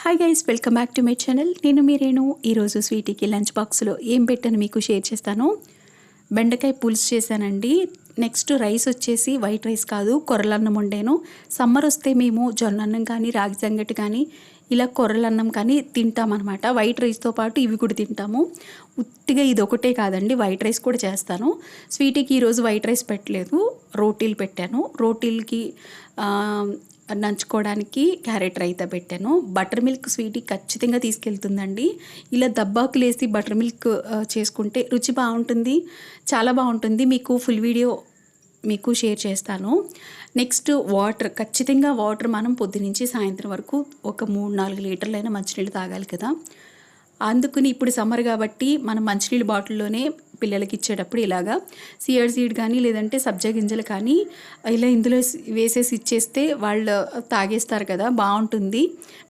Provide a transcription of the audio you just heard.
Hi guys, welcome back to my channel. నేను మీ రేణు. ఈరోజు స్వీటీకి lunch బాక్స్లో ఏం పెట్టాను మీకు షేర్ చేస్తాను. బెండకాయ పులుసు చేశానండి. నెక్స్ట్ రైస్ వచ్చేసి వైట్ రైస్ కాదు, కొర్రలన్నం వండాను. సమ్మర్ వస్తే మేము జొన్నన్నం కానీ రాగి సంగటి కానీ ఇలా కొర్రలన్నం కానీ తింటామన్నమాట. వైట్ రైస్తో పాటు ఇవి కూడా తింటాము. ఉత్తిగా ఇది ఒకటే కాదండి, వైట్ రైస్ కూడా చేస్తాను. స్వీటీకి ఈరోజు వైట్ రైస్ పెట్టలేదు, రోటీలు పెట్టాను. రోటీలకి నంచుకోవడానికి క్యారెట్ రైతా పెట్టాను. బటర్ మిల్క్ స్వీటీ ఖచ్చితంగా తీసుకెళ్తుందండి. ఇలా దబ్బాకులు వేసి బటర్ మిల్క్ చేసుకుంటే రుచి బాగుంటుంది, చాలా బాగుంటుంది. మీకు ఫుల్ వీడియో మీకు షేర్ చేస్తాను. నెక్స్ట్ వాటర్, ఖచ్చితంగా వాటర్ మనం పొద్దునుంచి సాయంత్రం వరకు ఒక 3-4 లీటర్లైనా మంచినీళ్ళు తాగాలి కదా. అందుకని ఇప్పుడు సమ్మర్ కాబట్టి మనం మంచినీళ్ళు బాటిల్లోనే పిల్లలకి ఇచ్చేటప్పుడు ఇలాగా సియర్ సీడ్ కానీ లేదంటే సబ్జా గింజలు కానీ ఇలా ఇందులో వేసేసి ఇచ్చేస్తే వాళ్ళు తాగేస్తారు కదా, బాగుంటుంది.